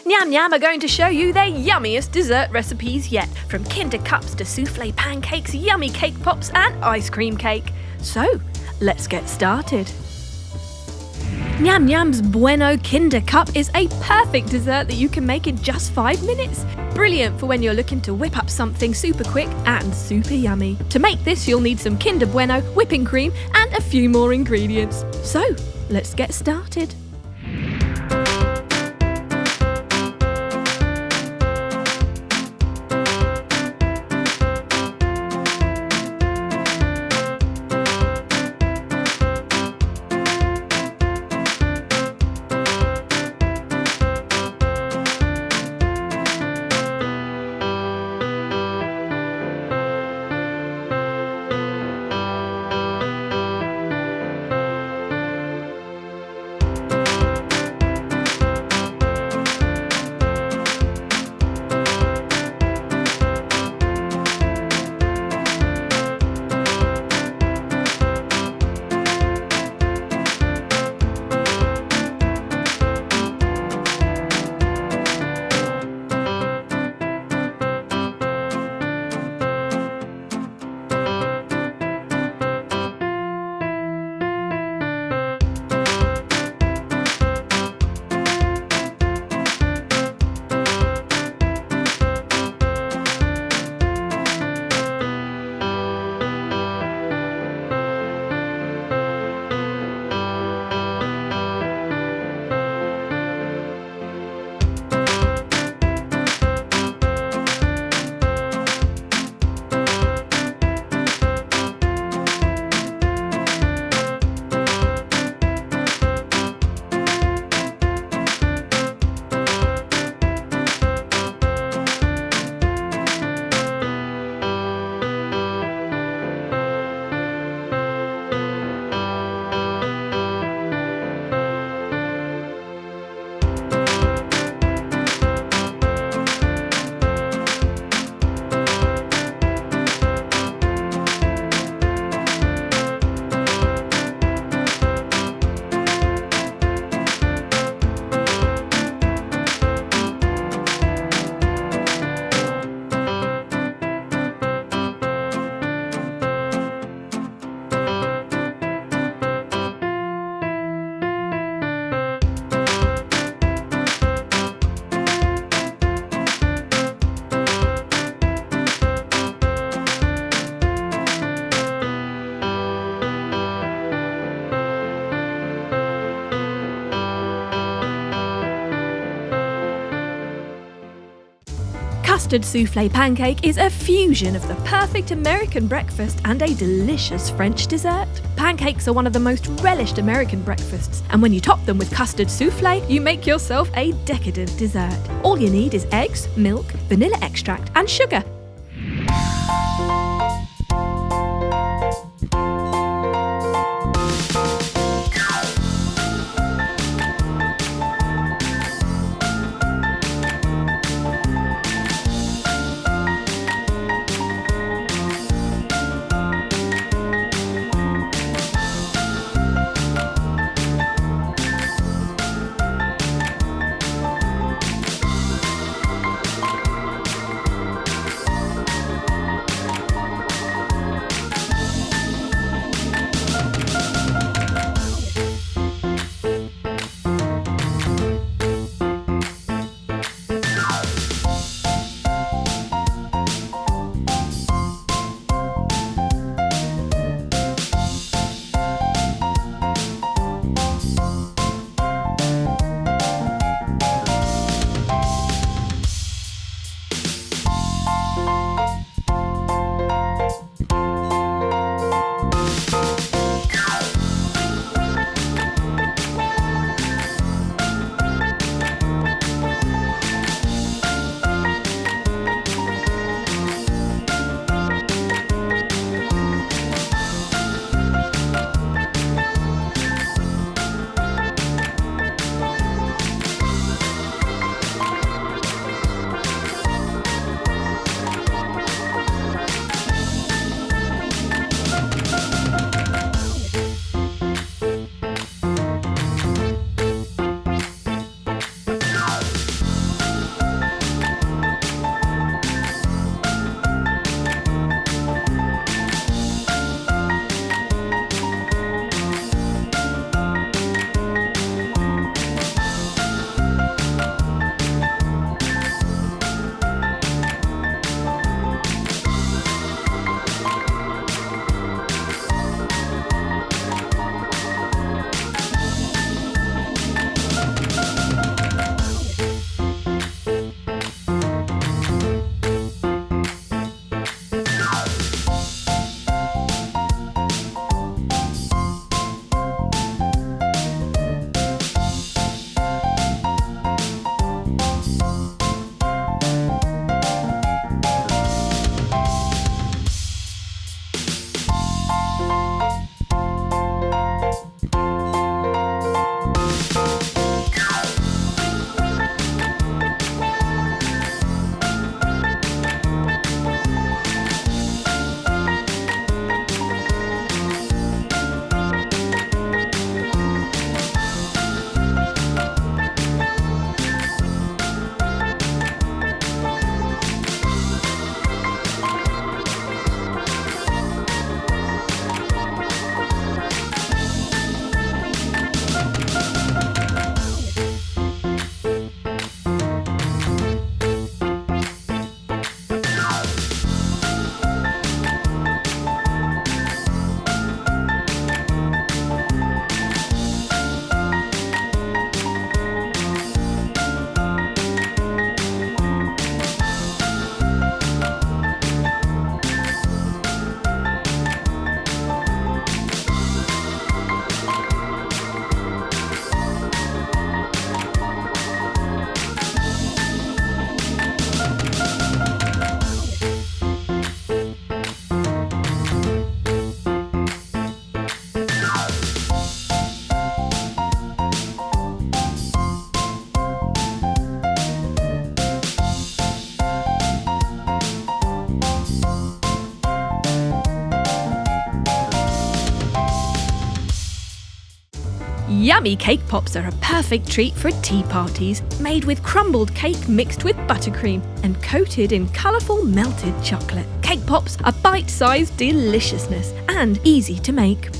Nyam Nyam are going to show you their yummiest dessert recipes yet, from Kinder Cups to souffle pancakes, yummy cake pops and ice cream cake. So, let's get started. Nyam Nyam's Bueno Kinder Cup is a perfect dessert that you can make in just 5 minutes. Brilliant for when you're looking to whip up something super quick and super yummy. To make this, you'll need some Kinder Bueno, whipping cream and a few more ingredients. So, let's get started. Custard souffle pancake is a fusion of the perfect American breakfast and a delicious French dessert. Pancakes are one of the most relished American breakfasts, and when you top them with custard souffle, you make yourself a decadent dessert. All you need is eggs, milk, vanilla extract, and sugar. Yummy cake pops are a perfect treat for tea parties, made with crumbled cake mixed with buttercream and coated in colourful melted chocolate. Cake pops are bite-sized deliciousness and easy to make.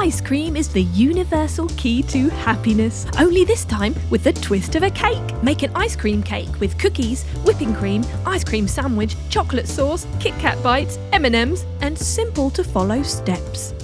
Ice cream is the universal key to happiness, only this time with the twist of a cake. Make an ice cream cake with cookies, whipping cream, ice cream sandwich, chocolate sauce, Kit Kat bites, M&Ms, and simple to follow steps.